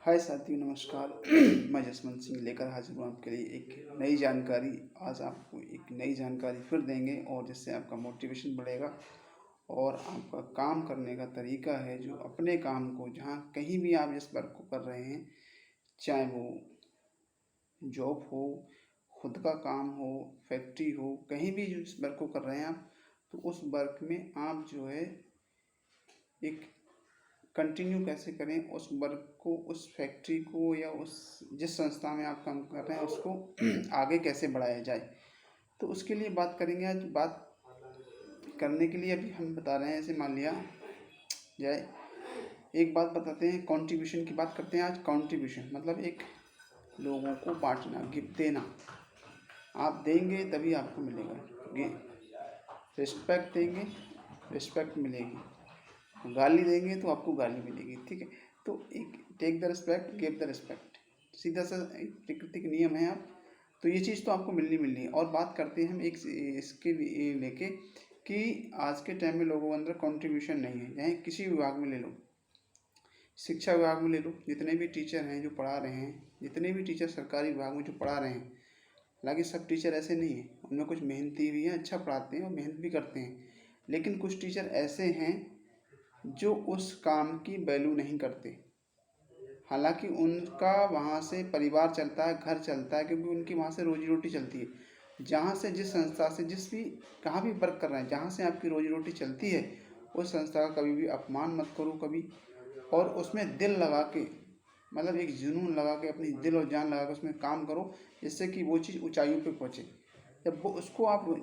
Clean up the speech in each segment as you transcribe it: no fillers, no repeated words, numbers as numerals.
हाय साथियों, नमस्कार। मैं जसवंत सिंह लेकर हाजिर हूँ आपके लिए एक नई जानकारी। आज आपको एक नई जानकारी फिर देंगे और जिससे आपका मोटिवेशन बढ़ेगा और आपका काम करने का तरीका है, जो अपने काम को जहाँ कहीं भी आप जिस वर्क को कर रहे हैं, चाहे वो जॉब हो, खुद का काम हो, फैक्ट्री हो, कहीं भी जो इस वर्क को कर रहे हैं आप, तो उस वर्क में आप जो है एक कंटिन्यू कैसे करें उस वर्क को, उस फैक्ट्री को या उस जिस संस्था में आप काम कर रहे हैं उसको आगे कैसे बढ़ाया जाए। तो उसके लिए बात करेंगे। आज बात करने के लिए अभी हम बता रहे हैं, ऐसे मान लिया जाए, एक बात बताते हैं, कंट्रीब्यूशन की बात करते हैं। आज कंट्रीब्यूशन मतलब एक लोगों को बांटना, गिफ्ट देना। आप देंगे तभी आपको मिलेगा। रिस्पेक्ट देंगे, रिस्पेक्ट मिलेगी। गाली देंगे तो आपको गाली मिलेगी। ठीक है, तो एक take the respect, give the respect, सीधा सा एक प्राकृतिक नियम है। आप तो ये चीज़ तो आपको मिलनी है। और बात करते हैं हम एक इसके लेके कि आज के टाइम में लोगों के अंदर कंट्रीब्यूशन नहीं है। चाहे किसी विभाग में ले लो, शिक्षा विभाग में ले लो, जितने भी टीचर हैं जो पढ़ा रहे हैं, जितने भी टीचर सरकारी विभाग में जो पढ़ा रहे हैं, हालांकि सब टीचर ऐसे नहीं हैं, उनमें कुछ मेहनती भी हैं, अच्छा पढ़ाते हैं और मेहनत भी करते हैं। लेकिन कुछ टीचर ऐसे हैं जो उस काम की वैल्यू नहीं करते। हालांकि उनका वहाँ से परिवार चलता है, घर चलता है, क्योंकि उनकी वहाँ से रोजी रोटी चलती है। जहाँ से, जिस संस्था से, जिस भी कहाँ भी वर्क कर रहे हैं, जहाँ से आपकी रोजी रोटी चलती है, उस संस्था का कभी भी अपमान मत करो कभी। और उसमें दिल लगा के, मतलब एक जुनून लगा के, अपनी दिल और जान लगा के उसमें काम करो, जिससे कि वो चीज़ ऊंचाइयों पे पहुँचे। जब वो उसको आप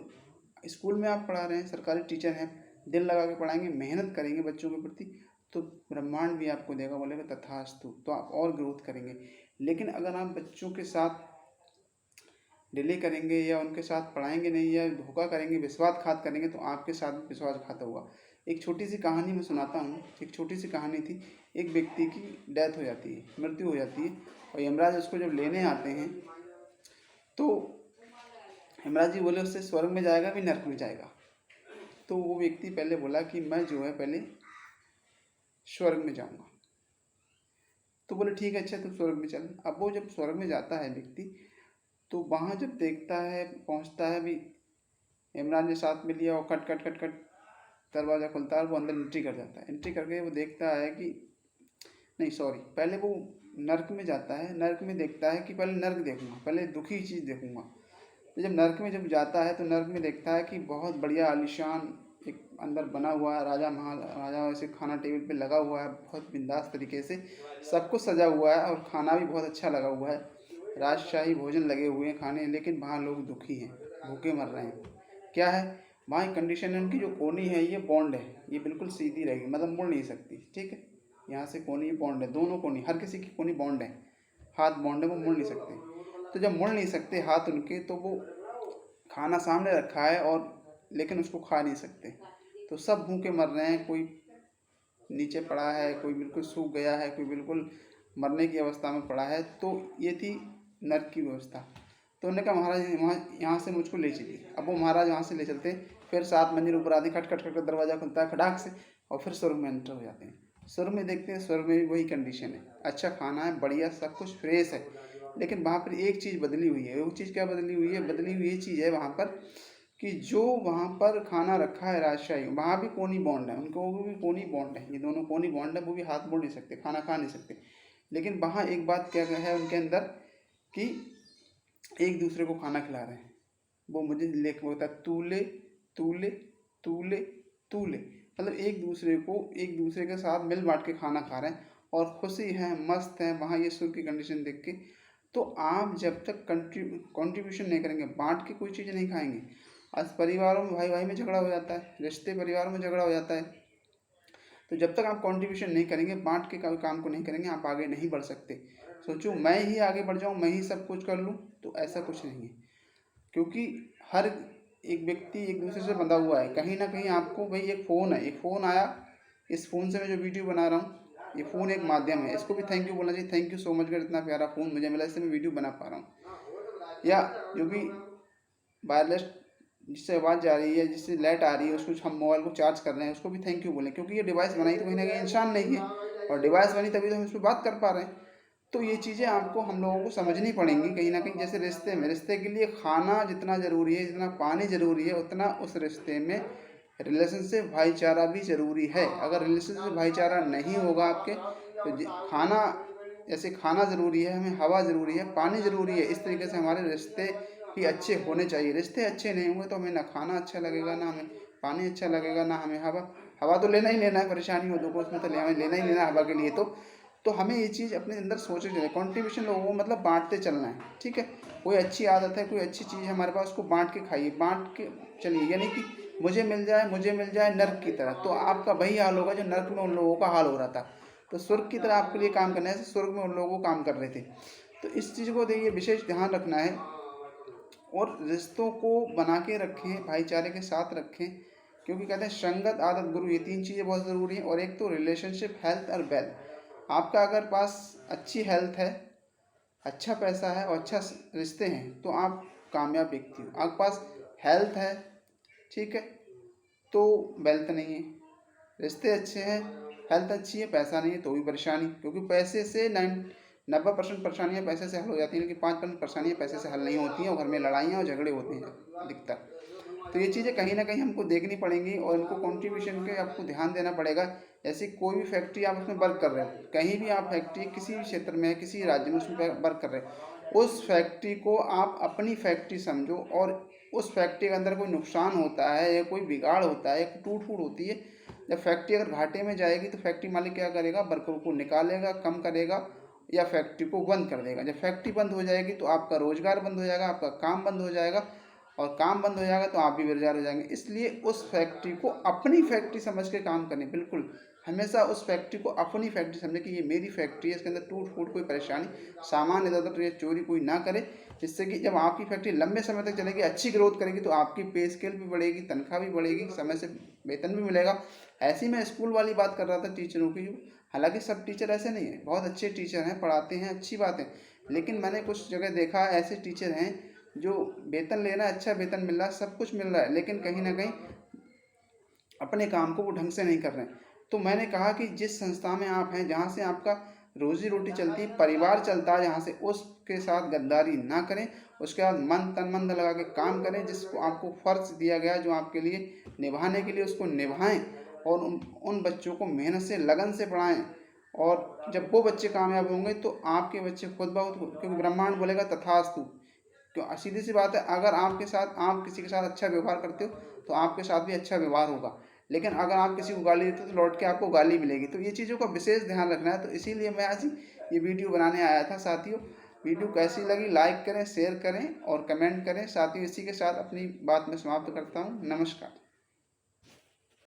स्कूल में आप पढ़ा रहे हैं, सरकारी टीचर हैं, दिल लगा के पढ़ाएंगे, मेहनत करेंगे बच्चों के प्रति, तो ब्रह्मांड भी आपको देगा, बोलेगा तथास्तु, तो आप और ग्रोथ करेंगे। लेकिन अगर आप बच्चों के साथ डिले करेंगे या उनके साथ पढ़ाएंगे नहीं या धोखा करेंगे, विश्वासघात करेंगे, तो आपके साथ भी विश्वासघात होगा। एक छोटी सी कहानी मैं सुनाता हूँ। एक छोटी सी कहानी थी। एक व्यक्ति की डेथ हो जाती है, मृत्यु हो जाती है, और यमराज उसको जब लेने आते हैं तो यमराज जी बोले उससे स्वर्ग में जाएगा भी नरक में जाएगा। तो वो व्यक्ति पहले बोला कि मैं जो है पहले स्वर्ग में जाऊंगा। तो बोले ठीक है, अच्छा तो स्वर्ग में चल। अब वो जब स्वर्ग में जाता है व्यक्ति, तो वहाँ जब देखता है, पहुँचता है भी, यमराज ने साथ में लिया और खट खट खट खट दरवाज़ा खुलता है, वो अंदर एंट्री कर जाता है। एंट्री करके वो देखता है कि, नहीं सॉरी, पहले वो नर्क में जाता है। नर्क में देखता है कि पहले नर्क देखूंगा, पहले दुखी चीज़ देखूंगा। तो जब नर्क में जब जाता है तो नर्क में देखता है कि बहुत बढ़िया आलीशान एक अंदर बना हुआ है, राजा ऐसे खाना टेबल पे लगा हुआ है, बहुत बिंदास तरीके से सब कुछ सजा हुआ है, और खाना भी बहुत अच्छा लगा हुआ है, राजशाही भोजन लगे हुए हैं खाने। लेकिन वहाँ लोग दुखी हैं, भूखे मर रहे हैं। क्या है वहाँ एक कंडीशन है, उनकी जो कोनी है ये बॉन्ड है, ये बिल्कुल सीधी रहेगी, मतलब मुड़ नहीं सकती। ठीक है, यहाँ से कोनी बॉन्ड है, दोनों कोनी, हर किसी की कोनी बॉन्ड है, हाथ बॉन्ड है, वो मुड़ नहीं सकते। तो जब मुड़ नहीं सकते हाथ उनके, तो वो खाना सामने रखा है और लेकिन उसको खा नहीं सकते। तो सब भूखे मर रहे हैं, कोई नीचे पड़ा है, कोई बिल्कुल सूख गया है, कोई बिल्कुल मरने की अवस्था में पड़ा है। तो ये थी नर्क की व्यवस्था। तो उन्होंने कहा महाराज वहाँ यहाँ से मुझको ले चलिए। अब वो महाराज वहाँ से ले चलते, फिर 7 मंजिल ऊपर आदि खट खट खट दरवाज़ा खुलता है खटाक से, और फिर स्वर्ग में एंटर हो जाते हैं। स्वर्ग में देखते हैं, स्वर्ग में भी वही कंडीशन है, अच्छा खाना है, बढ़िया सब कुछ फ्रेश है। लेकिन वहाँ पर एक चीज़ बदली हुई है। वो चीज़ क्या बदली हुई है? बदली हुई ये चीज़ है वहाँ पर कि जो वहाँ पर खाना रखा है राजशाही, वहाँ भी कोनी बॉन्ड है, उनको भी कोनी बॉन्ड है, ये दोनों कोनी बॉन्ड है, वो भी हाथ मोड़ नहीं सकते, खाना खा नहीं सकते। लेकिन वहाँ एक बात क्या है उनके अंदर कि एक दूसरे को खाना खिला रहे हैं। वो मुझे लेके बोलता है तू ले, तू ले, तू ले, तू ले, मतलब एक दूसरे के साथ मिल बांट के खाना खा रहे हैं और खुशी है, मस्त है वहाँ, ये सुर की कंडीशन देख के। तो आप जब तक कंट्रीब्यूशन नहीं करेंगे, बांट के कोई चीज़ नहीं खाएंगे। आज परिवारों में भाई भाई में झगड़ा हो जाता है, रिश्ते परिवारों में झगड़ा हो जाता है। तो जब तक आप कंट्रीब्यूशन नहीं करेंगे, बांट के काम को नहीं करेंगे, आप आगे नहीं बढ़ सकते। सोचो मैं ही आगे बढ़ जाऊँ, मैं ही सब कुछ कर लूँ, तो ऐसा कुछ नहीं है। क्योंकि हर एक व्यक्ति एक दूसरे से बंधा हुआ है। कहीं ना कहीं आपको, भाई एक फ़ोन है, एक फ़ोन आया, इस फ़ोन से मैं जो वीडियो बना रहा हूँ, ये फ़ोन एक माध्यम है, इसको भी थैंक यू बोलना चाहिए। थैंक यू सो मच कर, इतना प्यारा फ़ोन मुझे मिला, इससे मैं वीडियो बना पा रहा हूँ। या जो भी वायरलेस जिससे आवाज़ जा रही है, जिससे लाइट आ रही है, उसको हम मोबाइल को चार्ज कर रहे हैं, उसको भी थैंक यू बोलें। क्योंकि ये डिवाइस बनाई तो कहीं ना कहीं इंसान नहीं है, और डिवाइस बनी तभी तो हम इस पर बात कर पा रहे हैं। तो ये चीज़ें आपको हम लोगों को समझनी पड़ेंगी कहीं ना कहीं। जैसे रिश्ते के लिए खाना जितना ज़रूरी है, जितना पानी ज़रूरी है, उतना उस रिश्ते में रिलेशनशिप भाईचारा भी ज़रूरी है। अगर रिलेशनशिप भाईचारा नहीं होगा आपके तो खाना, जैसे खाना ज़रूरी है, हमें हवा ज़रूरी है, पानी ज़रूरी है, इस तरीके से हमारे रिश्ते भी अच्छे होने चाहिए। रिश्ते अच्छे नहीं होंगे तो हमें ना खाना अच्छा लगेगा, ना हमें पानी अच्छा लगेगा, ना हमें हवा। हवा तो लेना ही लेना है, परेशानी हो तो उसमें तो हमें लेना ही लेना है हवा के लिए। तो हमें ये चीज़ अपने अंदर सोचनी चाहिए। कॉन्ट्रीब्यूशन लोगों को मतलब बांटते चलना है, ठीक है। कोई अच्छी आदत है, कोई अच्छी चीज़ है हमारे पास, उसको बांट के खाइए, बांट के चलिए। यानी कि मुझे मिल जाए नर्क की तरह, तो आपका वही हाल होगा जो नर्क में उन लोगों का हाल हो रहा था। तो स्वर्ग की तरह आपके लिए काम करना है, जैसे स्वर्ग में उन लोगों को काम कर रहे थे। तो इस चीज़ को देखिए, विशेष ध्यान रखना है। और रिश्तों को बना के रखें, भाईचारे के साथ रखें, क्योंकि कहते हैं संगत, आदत, गुरु, ये 3 चीज़ें बहुत ज़रूरी हैं। और एक तो रिलेशनशिप, हेल्थ और वेल्थ। आपका अगर पास अच्छी हेल्थ है, अच्छा पैसा है और अच्छा रिश्ते हैं तो आप कामयाब व्यक्ति हो। आपके पास हेल्थ है, ठीक है, तो वेल्थ नहीं है। रिश्ते अच्छे हैं, हेल्थ अच्छी है, पैसा नहीं है तो भी परेशानी। क्योंकि पैसे से 90% परेशानियाँ पैसे से हल हो जाती हैं, लेकिन 5% परेशानियाँ पैसे से हल नहीं होती हैं, और घर में लड़ाइयाँ और झगड़े होते हैं अधिकतर। तो ये चीज़ें कहीं ना कहीं हमको देखनी पड़ेंगी, और इनको कंट्रीब्यूशन के आपको ध्यान देना पड़ेगा। जैसे कोई भी फैक्ट्री आप उसमें वर्क कर रहे हो, कहीं भी आप फैक्ट्री किसी भी क्षेत्र में, किसी राज्य में उसमें वर्क कर रहे हो, उस फैक्ट्री को आप अपनी फैक्ट्री समझो। और उस फैक्ट्री के अंदर कोई नुकसान होता है या कोई बिगाड़ होता है या टूट फूट होती है, जब फैक्ट्री अगर घाटे में जाएगी तो फैक्ट्री मालिक क्या करेगा, वर्करों को निकालेगा, कम करेगा, या फैक्ट्री को बंद कर देगा। जब फैक्ट्री बंद हो जाएगी तो आपका रोजगार बंद हो जाएगा, आपका काम बंद हो जाएगा, और काम बंद हो जाएगा तो आप भी बेरोजगार हो जाएंगे। इसलिए उस फैक्ट्री को अपनी फैक्ट्री समझ के काम करें। बिल्कुल हमेशा उस फैक्ट्री को अपनी फैक्ट्री समझें कि ये मेरी फैक्ट्री है, इसके अंदर टूट फूट कोई परेशानी, सामान इधर उधर या चोरी कोई ना करे। जिससे कि जब आपकी फैक्ट्री लंबे समय तक चलेगी, अच्छी ग्रोथ करेगी, तो आपकी पे स्केल भी बढ़ेगी, तनख्वाह भी बढ़ेगी, समय से वेतन भी मिलेगा। ऐसी मैं स्कूल वाली बात कर रहा था टीचरों की। हालांकि सब टीचर ऐसे नहीं है, बहुत अच्छे टीचर हैं, पढ़ाते हैं, अच्छी बात है। लेकिन मैंने कुछ जगह देखा ऐसे टीचर हैं जो वेतन लेना, अच्छा वेतन मिल रहा है, सब कुछ मिल रहा है, लेकिन कहीं ना कहीं अपने काम को वो ढंग से नहीं कर रहे हैं। तो मैंने कहा कि जिस संस्था में आप हैं, जहाँ से आपका रोजी रोटी चलती है, परिवार चलता है जहाँ से, उसके साथ गद्दारी ना करें। उसके बाद मन तन मन लगा के काम करें, जिसको आपको फ़र्ज दिया गया जो आपके लिए निभाने के लिए, उसको निभाएं। और उन बच्चों को मेहनत से, लगन से पढ़ाएं। और जब वो बच्चे कामयाब होंगे तो आपके बच्चे खुद बहुत, क्योंकि ब्रह्मांड बोलेगा तथास्तु। क्यों, सीधी सी बात है, अगर आपके साथ, आप किसी के साथ अच्छा व्यवहार करते हो तो आपके साथ भी अच्छा व्यवहार होगा। लेकिन अगर आप किसी को गाली देते हो तो लौट के आपको गाली मिलेगी। तो ये चीज़ों का विशेष ध्यान रखना है। तो इसीलिए मैं आज ये वीडियो बनाने आया था साथियों। वीडियो कैसी लगी, लाइक करें, शेयर करें और कमेंट करें साथियों। इसी के साथ अपनी बात में समाप्त करता हूँ। नमस्कार।